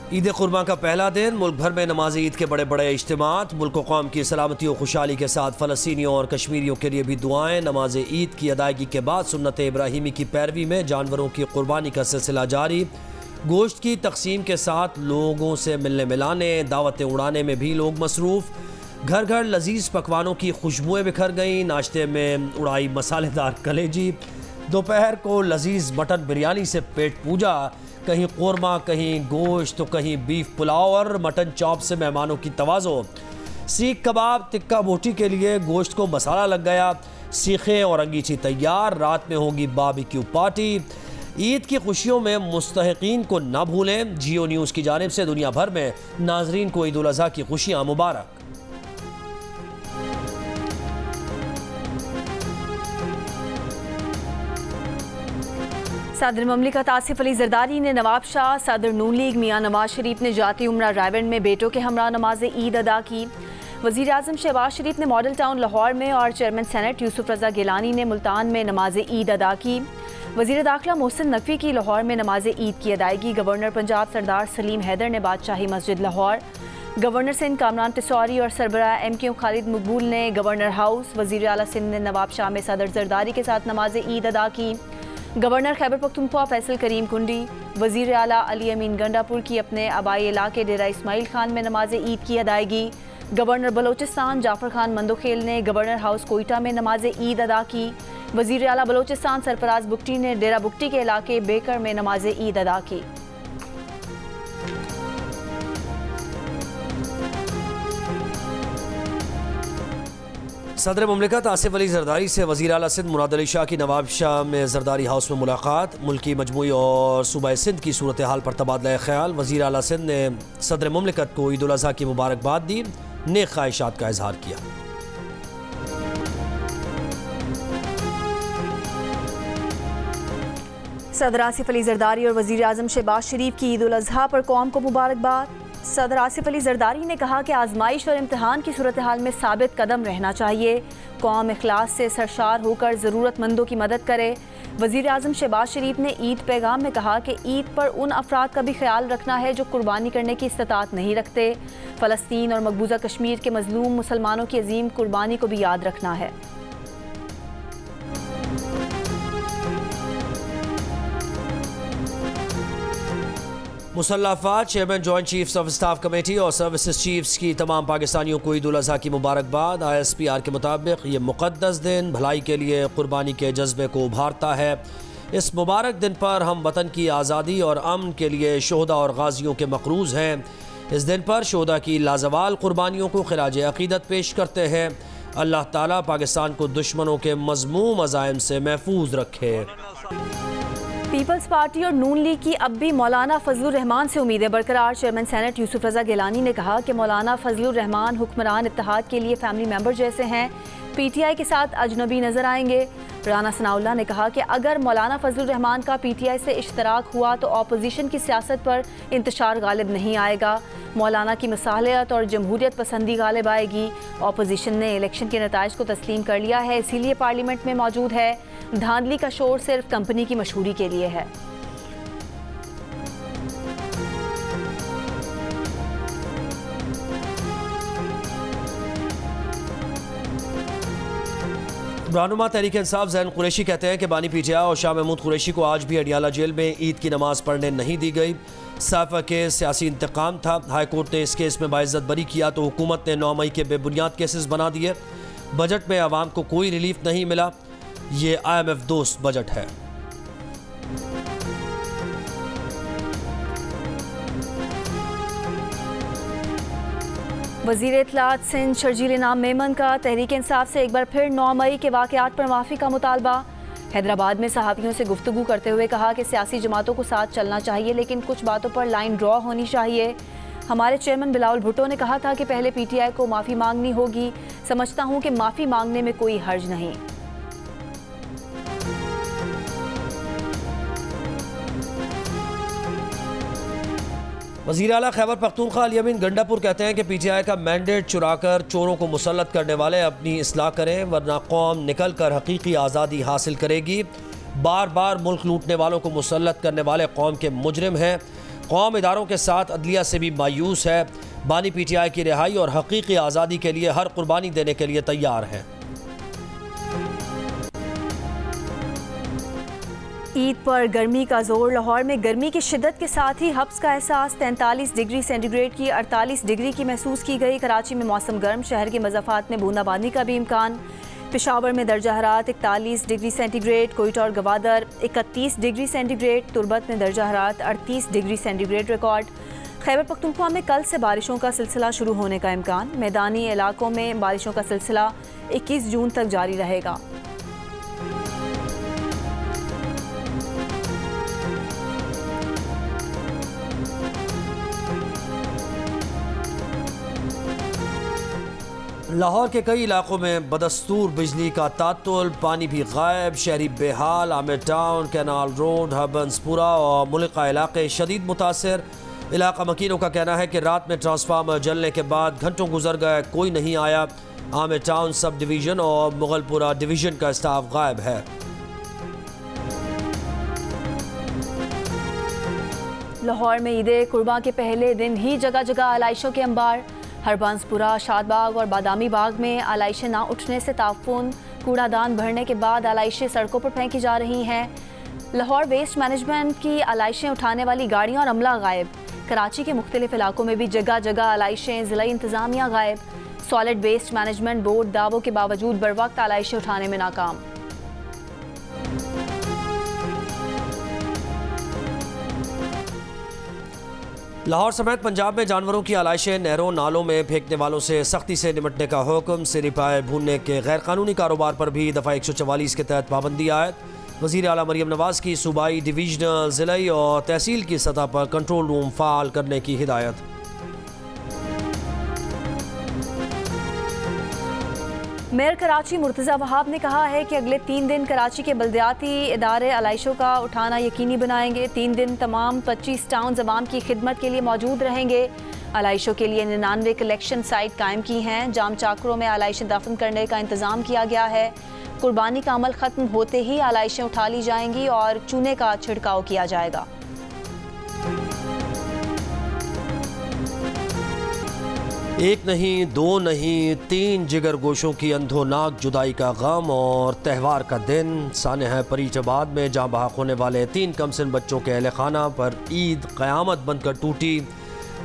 ईद कुर्बान का पहला दिन, मुल्क भर में नमाज ईद के बड़े बड़े इज्तिमात। मुल्क कौम की सलामती और खुशहाली के साथ फ़लस्तीनियों और कश्मीरियों के लिए भी दुआएं। नमाज ईद की अदायगी के बाद सुन्नत इब्राहिमी की पैरवी में जानवरों की कुर्बानी का सिलसिला जारी। गोश्त की तकसीम के साथ लोगों से मिलने मिलाने, दावतें उड़ाने में भी लोग मसरूफ़। घर घर लजीज पकवानों की खुशबुएँ बिखर गईं। नाश्ते में उड़ाई मसालेदार कलेजी। दोपहर को लजीज मटन बिरयानी से पेट पूजा। कहीं कोरमा, कहीं गोश्त तो कहीं बीफ पुलाव और मटन चॉप से मेहमानों की तवाज़ो। सीख कबाब, टिक्का बोटी के लिए गोश्त को मसाला लग गया। सीखें और अंगीठी तैयार। रात में होगी बारबेक्यू पार्टी। ईद की खुशियों में मुस्तहिकीन को न भूलें। जियो न्यूज़ की जानिब से दुनिया भर में नाजरीन को ईद उल अज़हा की खुशियाँ मुबारक। सदर ममलिकत आसिफ अली जरदारी ने नवाब शाह, सदर नून लीग मियाँ नवाज शरीफ ने जाती उम्रा रायवंड में बेटों के हमरा नमाज ईद अदा की। वज़ीर आज़म शहबाज शरीफ ने मॉडल टाउन लाहौर में और चेयरमैन सेनेट यूसुफ रज़ा गिलानी ने मुल्तान में नमाज ईद अदा की। वज़ीर दाखिला मोहसिन नकवी की लाहौर में नमाज ईद की अदायगी। गवर्नर पंजाब सरदार सलीम हैदर ने बादशाही मस्जिद लाहौर। गवर्नर सिंध कामरान तिसौरी और सरबराह MQ खालिद मकबूल ने गवर्नर हाउस। वज़ीर आला सिंध ने नवाब शाह में सदर जरदारी के साथ नमाज ईद अदा की। गवर्नर खैबर पख्तूनख्वा फैसल करीम कुंडी, वज़ीर आला अली अमीन गंडापुर की अपने आबाई इलाके डेरा इस्माइल खान में नमाज ईद की अदायगी। गवर्नर बलोचिस्तान जाफर खान मंदोखेल ने गवर्नर हाउस कोयटा में नमाज ईद अदा की। वज़ीर आला बलोचिस्तान सरफराज बुगटी ने डेरा बुगटी के इलाके बेकर में नमाज ईद अदा की। सदर मुमलिकत आसिफ अली जरदारी से वज़ीर आला सिंध मुराद अली शाह की नवाब शाह में जरदारी हाउस में मुलाकात। मुल्की मजमूई और सूबा सिंध की सूरत हाल पर तबादला ख्याल। वज़ीर आला सिंध ने सदर मुमलिकत को ईद उल अज़हा की मुबारकबाद दी, नेक ख्वाहिशात का इजहार किया। सदर आसिफ अली जरदारी और वज़ीर आज़म शहबाज शरीफ की ईद उल अज़हा पर कौम को मुबारकबाद। सदर आसिफ अली जरदारी ने कहा कि आजमाइश और इम्तिहान की सूरत हाल में साबित कदम रहना चाहिए। कौम इखलास से सरशार होकर ज़रूरतमंदों की मदद करे। वज़ीर आज़म शहबाज शरीफ ने ईद पैगाम में कहा कि ईद पर उन अफराद का भी ख्याल रखना है जो कुर्बानी करने की इस्तात नहीं रखते। फ़लस्तीन और मकबूजा कश्मीर के मज़लूम मुसलमानों की अजीम कुर्बानी को भी याद रखना है। मुसल्लह अफ़वाज, chairman joint chiefs of staff committee और सर्विसेज चीफ्स की तमाम पाकिस्तानियों को ईद उल अज़हा की मुबारकबाद। ISPR के मुताबिक ये मुक़द्दस दिन भलाई के लिए कुर्बानी के जज्बे को उभारता है। इस मुबारक दिन पर हम वतन की आज़ादी और अमन के लिए शोहदा और गाजियों के मक़रूज़ हैं। इस दिन पर शोहदा की लाजवाल कुर्बानियों को खिराज अक़ीदत पेश करते हैं। अल्लाह ताला पाकिस्तान को दुश्मनों के मज़मूम अज़ाइम से महफूज रखे। पीपल्स पार्टी और नून लीग की अब भी मौलाना फजलुर रहमान से उम्मीदें बरकरार। चेयरमैन सेनेट यूसुफ रज़ा गिलानी ने कहा कि मौलाना फजलुर रहमान हुक्मरान इत्तेहाद के लिए फैमिली मेंबर जैसे हैं, PTI के साथ अजनबी नजर आएंगे। राना सनाउल्लाह ने कहा कि अगर मौलाना फजलुर रहमान का PTI से इश्तराक हुआ तो अपोजिशन की सियासत पर इंतशार गालिब नहीं आएगा। मौलाना की मसालियत और जमहूरियत पसंदी गालिब आएगी। अपोजिशन ने इलेक्शन के नताइज को तस्लीम कर लिया है, इसीलिए पार्लियामेंट में मौजूद है। धांधली का शोर सिर्फ कंपनी की मशहूरी के लिए है। रहनुमा तहरीक इंसाफ ज़ैन कुरैशी कहते हैं कि बानी PTI और शाह महमूद कुरैशी को आज भी अडियाला जेल में ईद की नमाज पढ़ने नहीं दी गई। साफा केस सियासी इंतकाम था। हाई कोर्ट ने इस केस में बाइज्जत बरी किया तो हुकूमत ने 9 मई के बेबुनियाद केसेस बना दिए। बजट में आवाम को कोई रिलीफ नहीं मिला। ये IMF दोस्त बजट है। वज़ीर इत्तलात सिंध शर्जील इनाम मेमन का तहरीक इंसाफ से एक बार फिर 9 मई के वाक़यात पर माफ़ी का मुतालबा। हैदराबाद में सहाफ़ियों से गुफ्तगू करते हुए कहा कि सियासी जमातों को साथ चलना चाहिए, लेकिन कुछ बातों पर लाइन ड्रॉ होनी चाहिए। हमारे चेयरमैन बिलावल भुट्टो ने कहा था कि पहले PTI को माफ़ी मांगनी होगी। समझता हूँ कि माफ़ी मांगने में कोई हर्ज नहीं। वज़ीर आला खैबर पख्तूनख्वा अली अमीन गंडापुर कहते हैं कि PTI का मैंडेट चुराकर चोरों को मुसल्लत करने वाले अपनी इस्लाह करें, वरना कौम निकल कर हकीकी आज़ादी हासिल करेगी। बार बार मुल्क लूटने वालों को मुसल्लत करने वाले कौम के मुजरिम हैं। कौम इदारों के साथ अदलिया से भी मायूस है। बानी PTI की रिहाई और हकीकी आज़ादी के लिए हर कुर्बानी देने के लिए तैयार है। ईद पर गर्मी का जोर। लाहौर में गर्मी की शिद्दत के साथ ही हब्स का एहसास। 43 डिग्री सेंटीग्रेड की 48 डिग्री की महसूस की गई। कराची में मौसम गर्म, शहर के मज़ाफ़ात में बूंदाबांदी का भी इम्कान। पेशावर में दर्जा हरारत 41 डिग्री सेंटीग्रेड, कोयटा और गवादर 31 डिग्री सेंटीग्रेड, तुर्बत में दर्जा हरारत 38 degree centigrade record. Khyber Pakhtunkhwa में कल से बारिशों का सिलसिला शुरू होने का इम्कान। मैदानी इलाकों में बारिशों का सिलसिला 21 जून तक जारी रहेगा। लाहौर के कई इलाकों में बदस्तूर बिजली का तातुल, पानी भी गायब, शहरी बेहाल। आमिर टाउन, कैनाल रोड, हबंसपुरा और मुल्का इलाके शदीद मुतासर। इलाका मकीनों का कहना है कि रात में ट्रांसफार्मर जलने के बाद घंटों गुजर गए, कोई नहीं आया। आमिर टाउन सब डिवीज़न और मुगलपुरा डिवीज़न का स्टाफ गायब है। लाहौर में ईद कुर्बान के पहले दिन ही जगह जगह आलाइशों के अंबार। हरबंसपुरा, शादबाग और बादामी बाग में आलाइशें ना उठने से ताफून। कूड़ादान भरने के बाद आलाइशें सड़कों पर फेंकी जा रही हैं। लाहौर वेस्ट मैनेजमेंट की आलाइशें उठाने वाली गाड़ियां और अमला गायब। कराची के मुख्तलिफ इलाकों में भी जगह जगह आलाइशें, ज़िला इंतज़ामिया गायब। सॉलिड वेस्ट मैनेजमेंट बोर्ड दावों के बावजूद बर वक्त आलाइशें उठाने में नाकाम। लाहौर समेत पंजाब में जानवरों की आलाइशें, नहरों नालों में फेंकने वालों से सख्ती से निपटने का हुक्म। सिरिपाए भूनने के गैर कानूनी कारोबार पर भी दफ़ा 144 के तहत पाबंदी आयद। वज़ीर आला मरियम नवाज़ की सूबाई, डिवीजनल, ज़िलाई और तहसील की सतह पर कंट्रोल रूम फ़ाल करने की हिदायत। मेयर कराची मुर्तज़ा वहाब ने कहा है कि अगले 3 दिन कराची के बल्दियाती इदारे आलाइशों का उठाना यकीनी बनाएंगे। 3 दिन तमाम 25 टाउन अवाम की खिदमत के लिए मौजूद रहेंगे। आलाइशों के लिए 99 कलेक्शन साइट कायम की हैं। जाम चाकरों में आलाइशें दफन करने का इंतज़ाम किया गया है। कुर्बानी का अमल ख़त्म होते ही आलाइशें उठा ली जाएंगी और चूने का छिड़काव किया जाएगा। एक नहीं, दो नहीं, 3 जिगर गोशों की अंधोनाक जुदाई का गम और त्यौहार का दिन। सानह फरीदाबाद में जहाँ बहक होने वाले 3 कमसिन बच्चों के अहल खाना पर ईद क़यामत बनकर टूटी।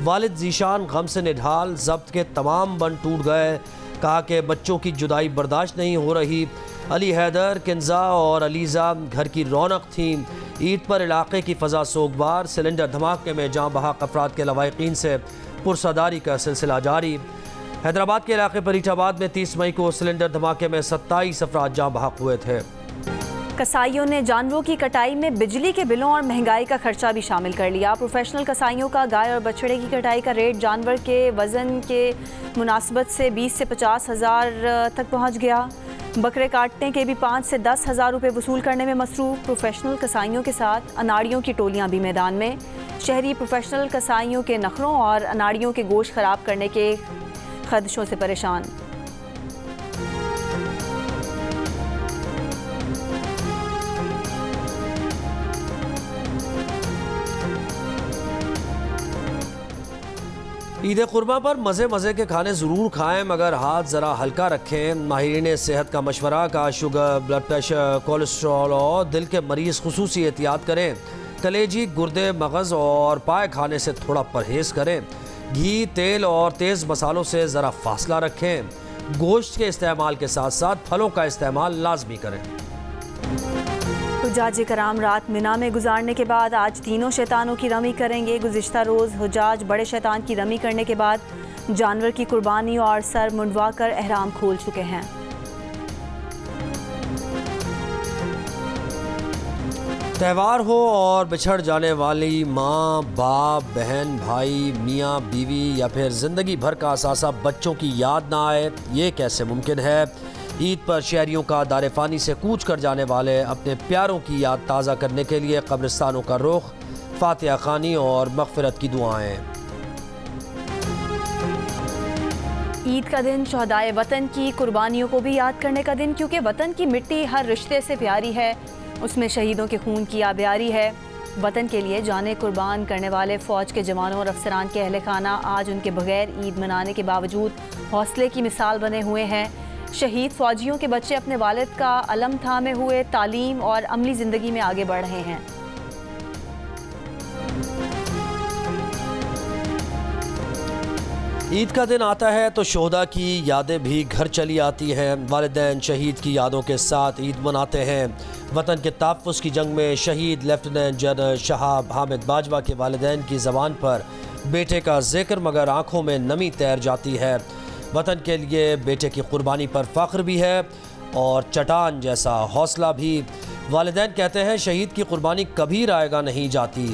वालिद जीशान गम से निढाल, जब्त के तमाम बंद टूट गए। कहा कि बच्चों की जुदाई बर्दाश्त नहीं हो रही। अली हैदर, किन्जा और अलीज़ा घर की रौनक थी। ईद पर इलाके की फ़ज़ा सोगवार। सिलेंडर धमाके में जहाँ बहक अफराद के लवाहिकीन से पुरसादारी का सिलसिला जारी। हैदराबाद के इलाके फरीदाबाद में 30 मई को सिलेंडर धमाके में 27 अफराद जहाँ बहक हुए थे। कसाईयों ने जानवरों की कटाई में बिजली के बिलों और महंगाई का खर्चा भी शामिल कर लिया। प्रोफेशनल कसाईयों का गाय और बछड़े की कटाई का रेट जानवर के वज़न के मुनासिबत से 20 से 50 हज़ार तक पहुँच गया। बकरे काटने के भी 5 से 10 हज़ार रुपये वसूल करने में मसरूफ़। प्रोफेशनल कसाईयों के साथ अनाड़ियों की टोलियाँ भी मैदान में। शहरी प्रोफेशनल कसाईयों के नखरों और अनाड़ियों के गोश्त ख़राब करने के खदशों से परेशान। ईद कुर्बा पर मज़े मज़े के खाने ज़रूर खाएं, मगर हाथ ज़रा हल्का रखें। माहिरीन सेहत का मशवरा का शुगर, ब्लड प्रेशर, कोलेस्ट्रॉल और दिल के मरीज़ खुसूसी एहतियात करें। कलेजी, गुर्दे, मगज़ और पाए खाने से थोड़ा परहेज़ करें। घी, तेल और तेज़ मसालों से ज़रा फासला रखें। गोश्त के इस्तेमाल के साथ साथ फलों का इस्तेमाल लाजमी करें। हुज्जाज कराम रात मिना में गुजारने के बाद आज तीनों शैतानों की रमी करेंगे। गुज़िश्ता रोज़ हुज्जाज बड़े शैतान की रमी करने के बाद जानवर की कुर्बानी और सर मुंडवा कर एहराम खोल चुके हैं। त्यौहार हो और बिछड़ जाने वाली माँ, बाप, बहन, भाई, मियाँ, बीवी या फिर ज़िंदगी भर का असासा बच्चों की याद ना आए, ये कैसे मुमकिन है। ईद पर शहरियों का दारेफानी से कूच कर जाने वाले अपने प्यारों की याद ताज़ा करने के लिए कब्रिस्तानों का रुख, फातिहा खानी और मग़फ़िरत की दुआएं। ईद का दिन शहदाए वतन की कुर्बानियों को भी याद करने का दिन, क्योंकि वतन की मिट्टी हर रिश्ते से प्यारी है। उसमें शहीदों के खून की आबियारी है। वतन के लिए जाने कुर्बान करने वाले फ़ौज के जवानों और अफसरान के अहल खाना आज उनके बगैर ईद मनाने के बावजूद हौसले की मिसाल बने हुए हैं। शहीद फ़ौजियों के बच्चे अपने वालिद का अलम थामे हुए तालीम और अमली ज़िंदगी में आगे बढ़ रहे हैं। ईद का दिन आता है तो शोहदा की यादें भी घर चली आती हैं। वालिदैन शहीद की यादों के साथ ईद मनाते हैं। वतन के तहफ़्फ़ुज़ की जंग में शहीद लेफ्टिनेंट जनरल शहाब हामिद बाजवा के वालिदैन की ज़बान पर बेटे का जिक्र मगर आँखों में नमी तैर जाती है। वतन के लिए बेटे की कुर्बानी पर फ़ख्र भी है और चट्टान जैसा हौसला भी। वालिदैन कहते हैं शहीद की कुर्बानी कभी रायगा नहीं जाती।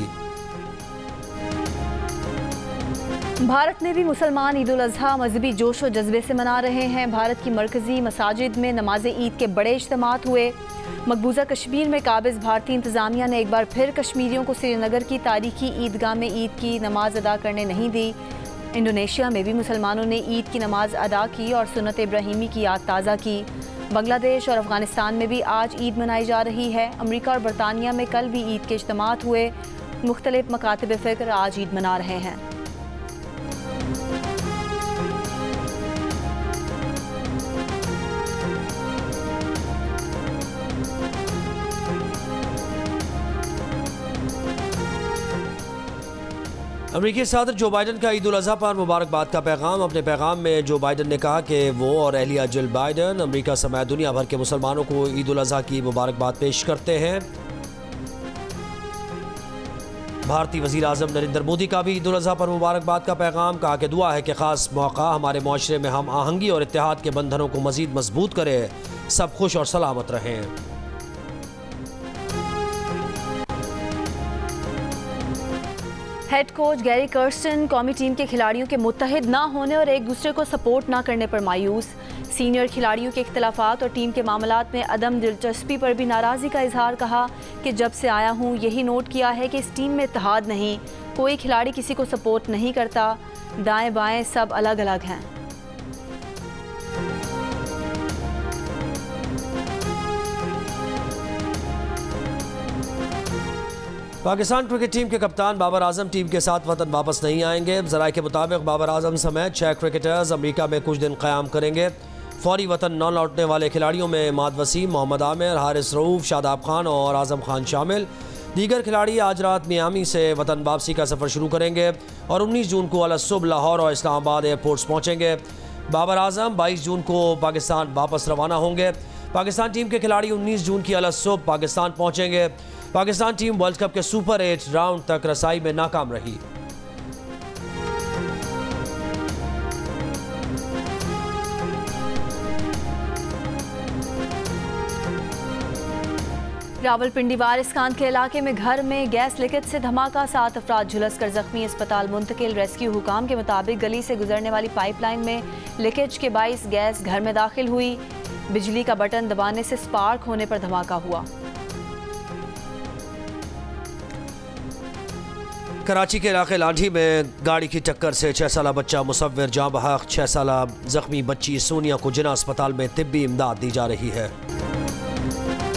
भारत में भी मुसलमान ईद उल अज़हा मजहबी जोश व जज्बे से मना रहे हैं। भारत की मरकज़ी मसाजिद में नमाज ईद के बड़े इज्तिमात हुए। मकबूजा कश्मीर में काबिज़ भारतीय इंतज़ामिया ने एक बार फिर कश्मीरियों को श्रीनगर की तारीखी ईदगाह में ईद की नमाज अदा करने नहीं दी। इंडोनेशिया में भी मुसलमानों ने ईद की नमाज अदा की और सुन्नत इब्राहीमी की याद ताज़ा की। बांग्लादेश और अफ़गानिस्तान में भी आज ईद मनाई जा रही है। अमरीका और बरतानिया में कल भी ईद के इज्तिमात हुए। मुख्तलिफ मकातिब फ़िक्र आज ईद मना रहे हैं। अमेरिकी सदर जो बाइडन का ईद उल अज़हा पर मुबारकबाद का पैगाम। अपने पैगाम में जो बाइडन ने कहा कि वो और अहलिया जिल बाइडन अमेरिका समेत दुनिया भर के मुसलमानों को ईद उल अज़हा की मुबारकबाद पेश करते हैं। भारतीय वज़ीर आज़म नरेंद्र मोदी का भी ईद उल अज़हा पर मुबारकबाद का पैगाम। कहा कि दुआ है कि ख़ास मौका हमारे माशरे में हम आहंगी और इत्तेहाद के बंधनों को मज़ीद मजबूत करे। सब खुश और सलामत रहें। हेड कोच गैरी कर्स्टन कौमी टीम के खिलाड़ियों के मुत्तहिद ना होने और एक दूसरे को सपोर्ट ना करने पर मायूस। सीनियर खिलाड़ियों के इख्तिलाफात और टीम के मामलात में अदम दिलचस्पी पर भी नाराज़गी का इजहार। कहा कि जब से आया हूँ यही नोट किया है कि इस टीम में इत्तेहाद नहीं, कोई खिलाड़ी किसी को सपोर्ट नहीं करता, दाएं बाएं सब अलग अलग हैं। पाकिस्तान क्रिकेट टीम के कप्तान बाबर आजम टीम के साथ वतन वापस नहीं आएंगे। ज़राए के मुताबिक बाबर आजम समेत 6 क्रिकेटर्स अमेरिका में कुछ दिन क़याम करेंगे। फौरी वतन न लौटने वाले खिलाड़ियों में इमाद वसीम, मोहम्मद आमिर, हारिस रऊफ, शादाब खान और आजम खान शामिल। दीगर खिलाड़ी आज रात मियामी से वतन वापसी का सफ़र शुरू करेंगे और 19 जून को अलसुब लाहौर और इस्लामाबाद एयरपोर्ट्स पहुँचेंगे। बाबर आजम 22 जून को पाकिस्तान वापस रवाना होंगे। पाकिस्तान टीम के खिलाड़ी 19 जून की अलसुब पाकिस्तान पहुँचेंगे। पाकिस्तान टीम वर्ल्ड कप के सुपर 8 राउंड तक रसाई में नाकाम रही। रावलपिंडी वारिसखान के इलाके में घर में गैस लीकेज से धमाका, 7 अफराद झुलस कर जख्मी, अस्पताल मुंतकिल। रेस्क्यू हुकाम के मुताबिक गली से गुजरने वाली पाइपलाइन में लीकेज के बाइस गैस घर में दाखिल हुई। बिजली का बटन दबाने से स्पार्क होने पर धमाका हुआ। कराची के इलाके लाठी में गाड़ी की टक्कर से 6 साला बच्चा मुसव्विर जाँ बहक, 6 साला जख्मी बच्ची सोनिया को जिना अस्पताल में तिब्बी इमदाद दी जा रही है।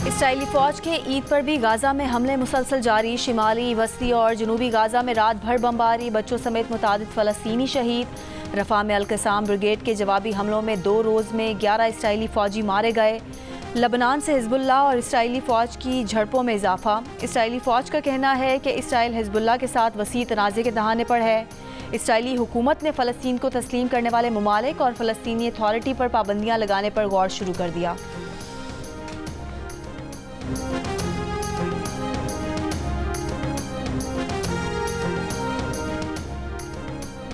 इसराइली फौज के ईद पर भी गाजा में हमले मुसलसल जारी। शिमाली, वस्ती और जनूबी गाजा में रात भर बमबारी, बच्चों समेत मुतादिद फ़लस्तीनी शहीद। रफ़ा में अल-क़साम ब्रिगेड के जवाबी हमलों में 2 रोज़ में 11 इसराइली फ़ौजी मारे गए। लबनान से हिज़्बुल्लाह और इसराइली फ़ौज की झड़पों में इजाफा। इसराइली फ़ौज का कहना है कि इसराइल हिज़्बुल्लाह के साथ वसी तनाज़े के दहाने पर है। इसराइली हुकूमत ने फ़लस्तीन को तस्लीम करने वाले ममालिक और फ़लस्तीनी अथॉरिटी पर पाबंदियाँ लगाने पर गौर शुरू कर दिया।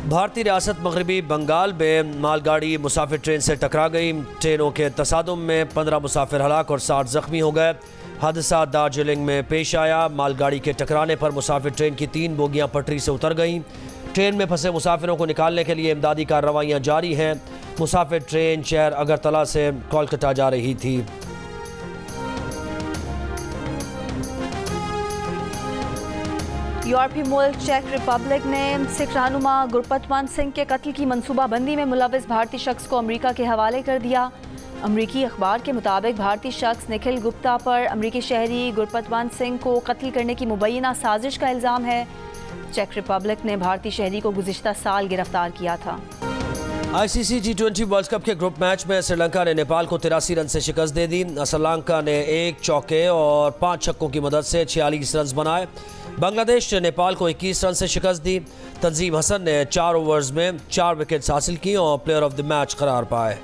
भारतीय रियासत मगरबी बंगाल में मालगाड़ी मुसाफिर ट्रेन से टकरा गई। ट्रेनों के तसादुम में 15 मुसाफिर हलाक और 60 जख्मी हो गए। हादसा दार्जिलिंग में पेश आया। मालगाड़ी के टकराने पर मुसाफिर ट्रेन की 3 बोगियां पटरी से उतर गईं। ट्रेन में फंसे मुसाफिरों को निकालने के लिए इमदादी कार्रवाइयाँ जारी हैं। मुसाफिर ट्रेन शहर अगरतला से कोलकाता जा रही थी। यूरोपीय मुल्क चेक रिपब्लिक ने सिख रहनुमा गुरपतवंत सिंह के कत्ल की मनसूबाबंदी में मुलविस भारतीय शख्स को अमेरिका के हवाले कर दिया। अमरीकी अखबार के मुताबिक भारतीय शख्स निखिल गुप्ता पर अमरीकी शहरी गुरपतवंत सिंह को कत्ल करने की मुबैना साजिश का इल्ज़ाम है। चेक रिपब्लिक ने भारतीय शहरी को गुज़िश्ता साल गिरफ्तार किया था। ICC T20 वर्ल्ड कप के ग्रुप मैच में श्रीलंका ने नेपाल को 83 रन से शिकस्त दे दी। श्रीलंका ने 1 चौके और 5 छक्कों की मदद से 46 रन बनाए। बांग्लादेश ने नेपाल को 21 रन से शिकस्त दी। तंजीम हसन ने 4 ओवर्स में 4 विकेट्स हासिल की और प्लेयर ऑफ द मैच करार पाए।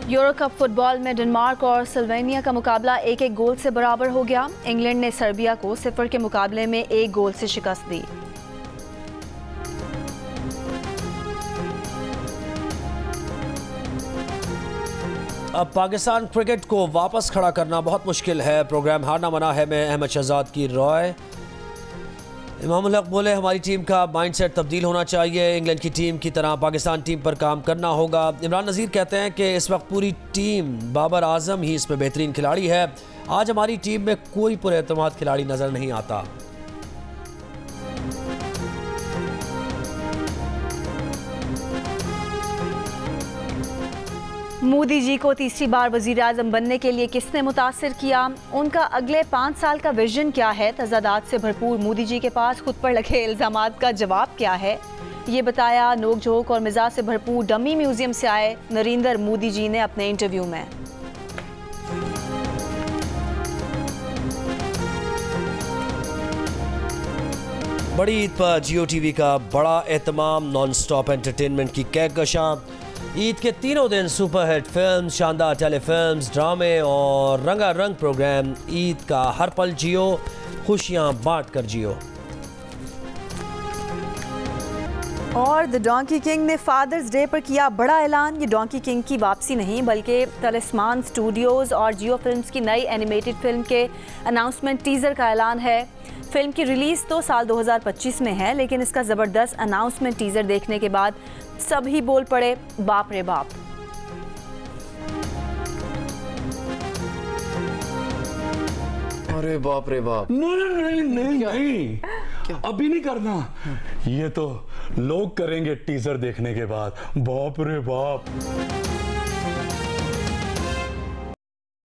यूरो कप फुटबॉल में डेनमार्क और स्लोवेनिया का मुकाबला 1-1 गोल से बराबर हो गया। इंग्लैंड ने सर्बिया को 0 के मुकाबले में 1 गोल से शिकस्त दी। अब पाकिस्तान क्रिकेट को वापस खड़ा करना बहुत मुश्किल है। प्रोग्राम हारना मना है में अहमद शहजाद की राय। इमामुल हक बोले हमारी टीम का माइंडसेट तब्दील होना चाहिए, इंग्लैंड की टीम की तरह पाकिस्तान टीम पर काम करना होगा। इमरान नज़ीर कहते हैं कि इस वक्त पूरी टीम बाबर आजम ही इसमें बेहतरीन खिलाड़ी है। आज हमारी टीम में कोई पुरएतमाद खिलाड़ी नज़र नहीं आता। मोदी जी को तीसरी बार वज़ीर आज़म बनने के लिए किसने मुतासिर किया? उनका अगले 5 साल का विजन क्या है? तज़ादात से भरपूर मोदी जी के पास खुद पर लगे इल्ज़ामात का जवाब क्या है? ये बताया नोक झोंक और मिजाज से भरपूर डमी म्यूजियम से आए नरेंद्र मोदी जी ने अपने इंटरव्यू में। बड़ी ईद पर जियो टीवी का बड़ा एहतमाम, नॉन स्टॉप एंटरटेनमेंट की कहकशां। ईद के तीनों दिन सुपरहिट फिल्म, शानदार टेलीफिल्म्स, ड्रामे और रंगारंग प्रोग्राम। ईद का हर पल जियो, खुशियां बांट कर जियो। और द डोंकी किंग ने फादर्स डे पर किया बड़ा ऐलान। ये डोंकी किंग की वापसी नहीं बल्कि तलिस्मान स्टूडियोज़ और जियो फिल्म्स की नई एनिमेटेड फिल्म के अनाउंसमेंट टीज़र का ऐलान है। फिल्म की रिलीज़ तो साल 2025 में है, लेकिन इसका ज़बरदस्त अनाउंसमेंट टीज़र देखने के बाद सभी बोल पड़े बाप रे बाप। अरे बाप रे बाप। नहीं अभी नहीं करना, ये तो लोग करेंगे टीजर देखने के बाद। बाप रे बाप।